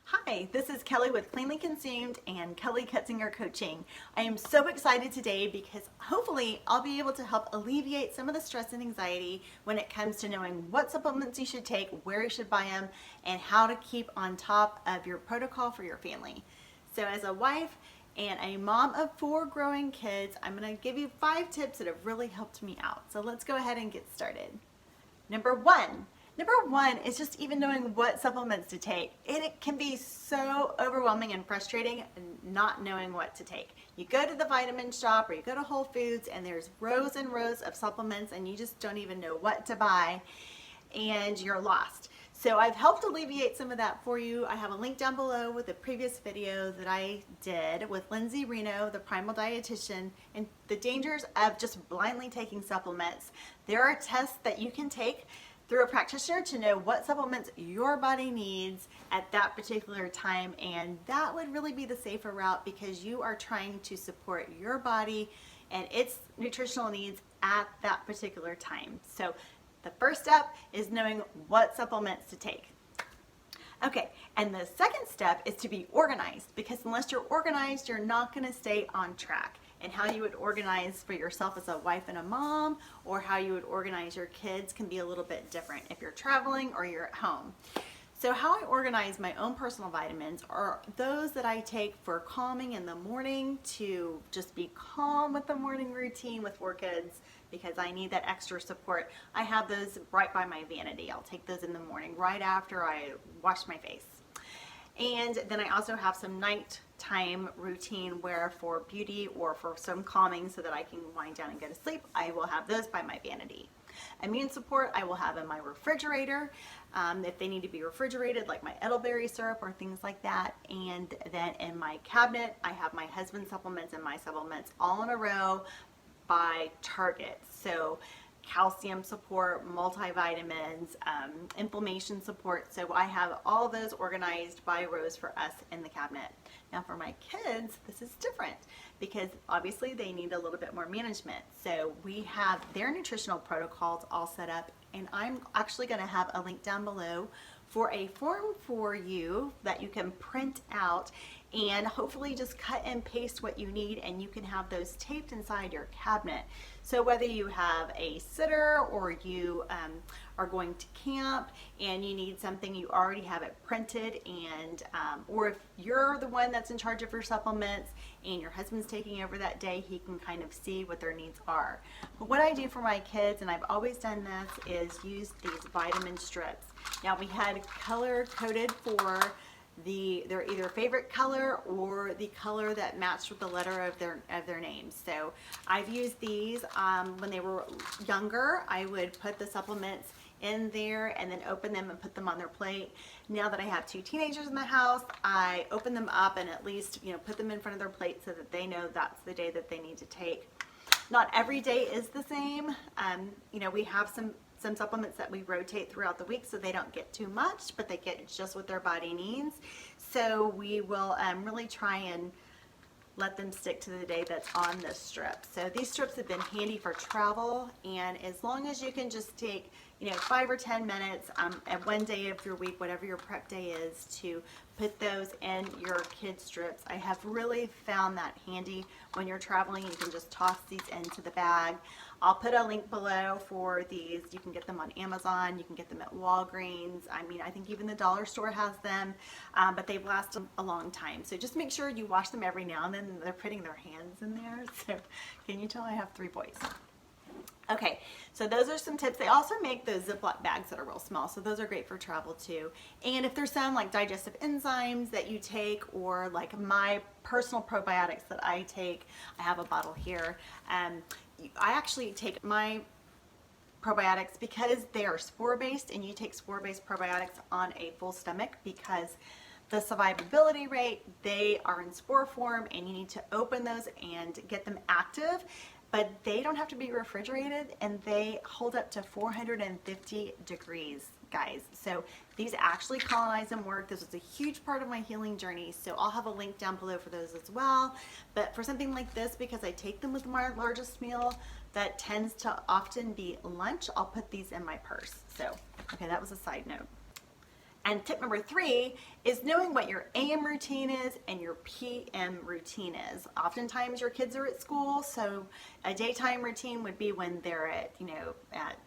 Hi, this is Kelly with Cleanly Consumed and Kelly Cutzinger Coaching. I am so excited today because hopefully I'll be able to help alleviate some of the stress and anxiety when it comes to knowing what supplements you should take, where you should buy them, and how to keep on top of your protocol for your family. So as a wife and a mom of 4 growing kids, I'm going to give you 5 tips that have really helped me out. So let's go ahead and get started. Number one is just even knowing what supplements to take. It can be so overwhelming and frustrating not knowing what to take. You go to the vitamin shop or you go to Whole Foods and there's rows and rows of supplements and you just don't even know what to buy and you're lost. So I've helped alleviate some of that for you. I have a link down below with a previous video that I did with Lindsay Reno, the Primal Dietitian, and the dangers of just blindly taking supplements. There are tests that you can take through a practitioner to know what supplements your body needs at that particular time, and that would really be the safer route because you are trying to support your body and its nutritional needs at that particular time. So the first step is knowing what supplements to take. Okay, and the second step is to be organized, because unless you're organized, you're not going to stay on track. And how you would organize for yourself as a wife and a mom, or how you would organize your kids, can be a little bit different if you're traveling or you're at home. So how I organize my own personal vitamins are those that I take for calming in the morning, to just be calm with the morning routine with 4 kids, because I need that extra support. I have those right by my vanity. I'll take those in the morning right after I wash my face. And then I also have some nighttime routine where for beauty or for some calming so that I can wind down and go to sleep, I will have those by my vanity. Immune support I will have in my refrigerator, if they need to be refrigerated, like my elderberry syrup or things like that. And then in my cabinet, I have my husband's supplements and my supplements all in a row by Target. So calcium support, multivitamins, inflammation support. So I have all those organized by rows for us in the cabinet. Now for my kids, this is different because obviously they need a little bit more management. So we have their nutritional protocols all set up, and I'm actually going to have a link down below for a form for you that you can print out and hopefully just cut and paste what you need, and you can have those taped inside your cabinet. So whether you have a sitter or you are going to camp and you need something, you already have it printed, and or if you're the one that's in charge of your supplements and your husband's taking over that day, he can kind of see what their needs are. But what I do for my kids, and I've always done this, is use these vitamin strips. Now we had color coded for their either favorite color or the color that matched with the letter of their names. So I've used these when they were younger. I would put the supplements in there and then open them and put them on their plate. Now that I have 2 teenagers in the house, I open them up and at least put them in front of their plate so that they know that's the day that they need to take. Not every day is the same. We have some supplements that we rotate throughout the week so they don't get too much, but they get just what their body needs. So we will really try and let them stick to the day that's on this strip. So these strips have been handy for travel, and as long as you can just take 5 or 10 minutes at one day of your week, whatever your prep day is, to put those in your kids' strips. I have really found that handy when you're traveling. You can just toss these into the bag. I'll put a link below for these. You can get them on Amazon. You can get them at Walgreens. I think even the dollar store has them, but they've lasted a long time. So just make sure you wash them every now and then. They're putting their hands in there. So can you tell I have 3 boys? Okay, so those are some tips. They also make those ziplock bags that are real small, so those are great for travel too. And if there's some like digestive enzymes that you take, or like my personal probiotics that I take, I have a bottle here. I actually take my probiotics because they are spore-based, and you take spore-based probiotics on a full stomach because the survivability rate, they are in spore form and you need to open those and get them active. But they don't have to be refrigerated, and they hold up to 450 degrees, guys. So these actually colonize and work. This was a huge part of my healing journey, so I'll have a link down below for those as well. But for something like this, because I take them with my largest meal, that tends to often be lunch, I'll put these in my purse. So, okay, that was a side note. And tip number 3 is knowing what your AM routine is and your PM routine is. Oftentimes your kids are at school, so a daytime routine would be when they're at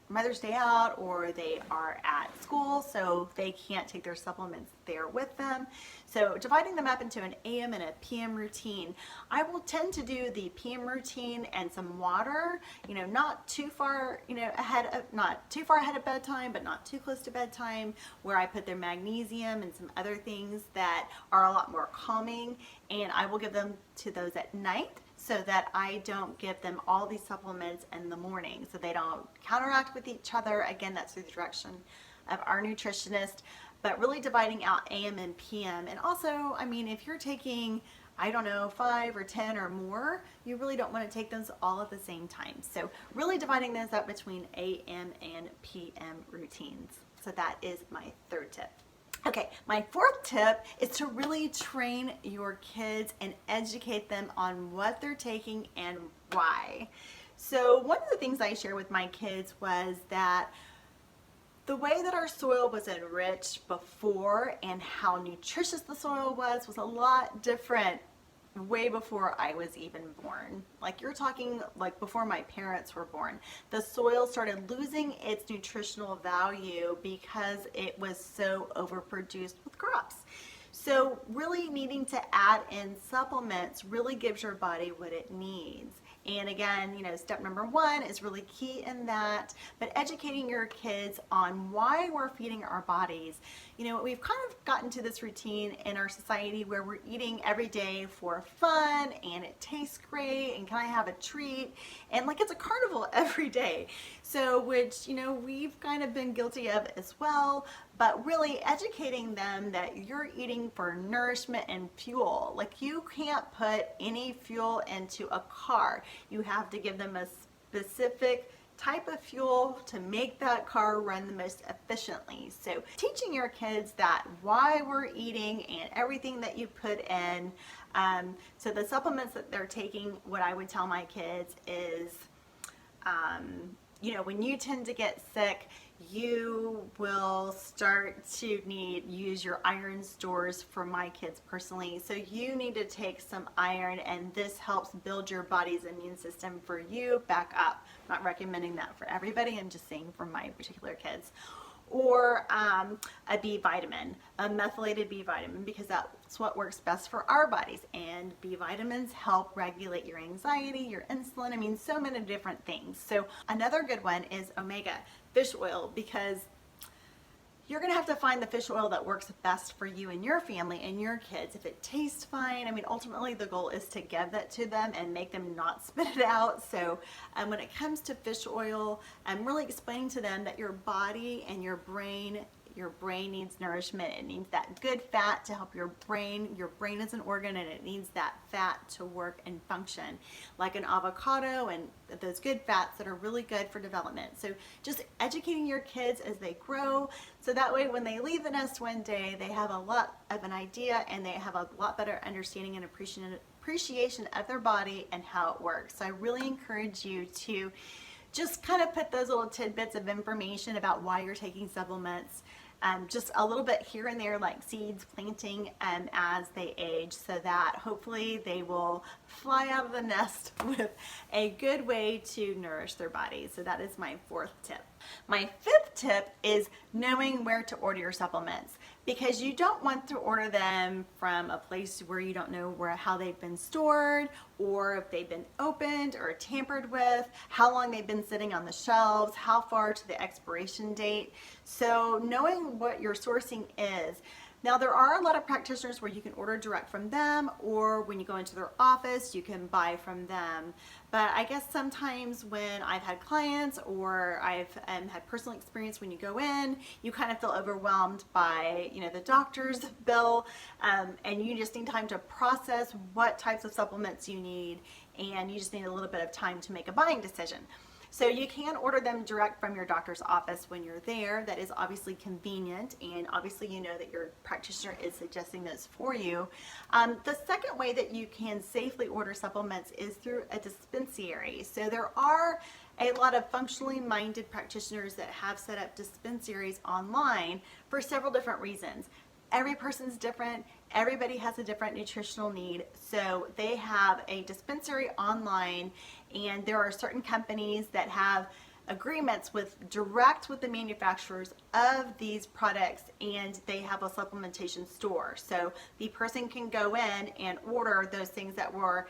Mother's Day out, or they are at school, so they can't take their supplements there with them. So dividing them up into an AM and a PM routine, I will tend to do the PM routine and some water, not too far, not too far ahead of bedtime, but not too close to bedtime, where I put their magnesium and some other things that are a lot more calming, and I will give them to those at night, so that I don't give them all these supplements in the morning, so they don't counteract with each other. Again, that's through the direction of our nutritionist, but really dividing out AM and PM. And also, if you're taking, 5 or 10 or more, you really don't want to take those all at the same time. So really dividing those up between AM and PM routines. So that is my third tip. Okay, my fourth tip is to really train your kids and educate them on what they're taking and why. So one of the things I shared with my kids was that the way that our soil was enriched before and how nutritious the soil was a lot different way before I was even born. Like, you're talking like before my parents were born. The soil started losing its nutritional value because it was so overproduced with crops. So really needing to add in supplements really gives your body what it needs. And again, step number one is really key in that, but educating your kids on why we're feeding our bodies. We've kind of gotten to this routine in our society where we're eating every day for fun, and it tastes great, and can I have a treat? And like, it's a carnival every day. So, which, we've kind of been guilty of as well, but really educating them that you're eating for nourishment and fuel. Like, you can't put any fuel into a car. You have to give them a specific type of fuel to make that car run the most efficiently. So teaching your kids that why we're eating and everything that you put in. So the supplements that they're taking, what I would tell my kids is, when you tend to get sick, you will start to use your iron stores. For my kids personally, so you need to take some iron, and this helps build your body's immune system for you back up. I'm not recommending that for everybody, I'm just saying for my particular kids. Or a B vitamin, a methylated B vitamin, because that's what works best for our bodies. And B vitamins help regulate your anxiety, your insulin, so many different things. So another good one is omega fish oil, because you're going to have to find the fish oil that works best for you and your family and your kids. If it tastes fine, ultimately the goal is to give that to them and make them not spit it out. So when it comes to fish oil, I'm really explaining to them that your body and your brain needs nourishment. It needs that good fat to help your brain. Your brain is an organ, and it needs that fat to work and function, like an avocado and those good fats that are really good for development. So just educating your kids as they grow, so that way when they leave the nest one day, they have a lot of an idea, and they have a lot better understanding and appreciation of their body and how it works. So I really encourage you to just kind of put those little tidbits of information about why you're taking supplements, just a little bit here and there, like seeds planting as they age, so that hopefully they will fly out of the nest with a good way to nourish their bodies. So that is my fourth tip. My fifth tip is knowing where to order your supplements, because you don't want to order them from a place where you don't know how they've been stored, or if they've been opened or tampered with, how long they've been sitting on the shelves, how far to the expiration date. So knowing what your sourcing is. Now, there are a lot of practitioners where you can order direct from them, or when you go into their office, you can buy from them. But I guess sometimes when I've had clients, or I've had personal experience, when you go in, you kind of feel overwhelmed by, the doctor's bill, and you just need time to process what types of supplements you need, and you just need a little bit of time to make a buying decision. So you can order them direct from your doctor's office when you're there. That is obviously convenient, and obviously you know that your practitioner is suggesting those for you. The second way that you can safely order supplements is through a dispensary. So there are a lot of functionally minded practitioners that have set up dispensaries online for several different reasons. every person's different. Everybody has a different nutritional need. So they have a dispensary online, and there are certain companies that have agreements direct with the manufacturers of these products, and they have a supplementation store. So the person can go in and order those things that were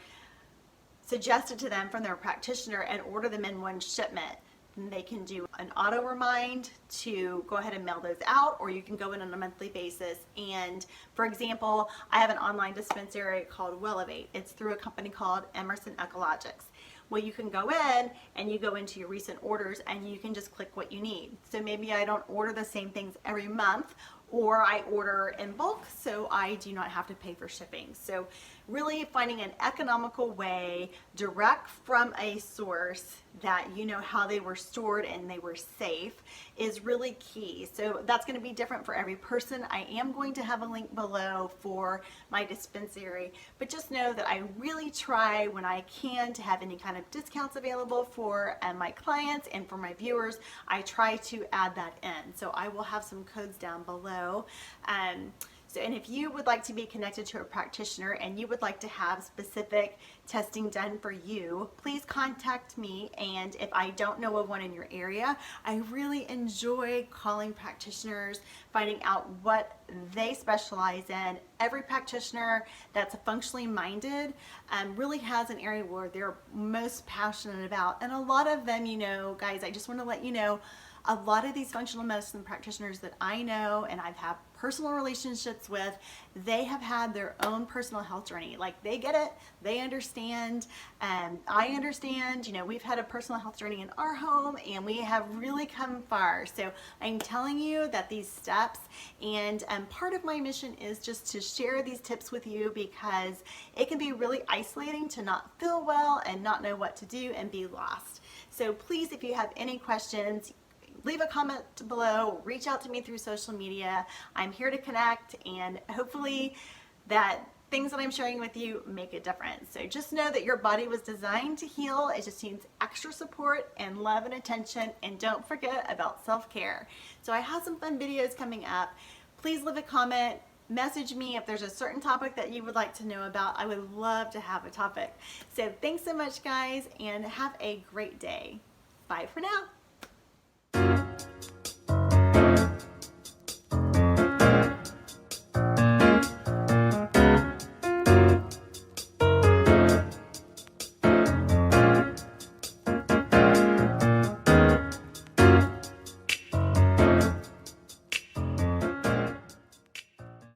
suggested to them from their practitioner and order them in one shipment. And they can do an auto remind to go ahead and mail those out, or you can go in on a monthly basis. And for example, I have an online dispensary called Wellevate. It's through a company called Emerson Ecologics. Well, you can go in and you go into your recent orders and you can just click what you need. So maybe I don't order the same things every month, or I order in bulk so I do not have to pay for shipping. So really finding an economical way direct from a source that you know how they were stored and they were safe is really key. So that's going to be different for every person. I am going to have a link below for my dispensary, but just know that I really try when I can to have any kind of discounts available for my clients and for my viewers. I try to add that in. So I will have some codes down below. And if you would like to be connected to a practitioner and you would like to have specific testing done for you, please contact me. And if I don't know of one in your area, I really enjoy calling practitioners, finding out what they specialize in. Every practitioner that's functionally minded really has an area where they're most passionate about. And a lot of them, you know, guys, I just want to let you know, a lot of these functional medicine practitioners that I know and I've had personal relationships with, they have had their own personal health journey. Like, they get it, they understand, and I understand. You know, we've had a personal health journey in our home and we have really come far. So I'm telling you that these steps, and part of my mission is just to share these tips with you, because it can be really isolating to not feel well and not know what to do and be lost. So please, if you have any questions, leave a comment below, reach out to me through social media. I'm here to connect, and hopefully that things that I'm sharing with you make a difference. So just know that your body was designed to heal. It just needs extra support and love and attention. And don't forget about self-care. So I have some fun videos coming up. Please leave a comment. Message me if there's a certain topic that you would like to know about. I would love to have a topic. So thanks so much, guys, and have a great day. Bye for now.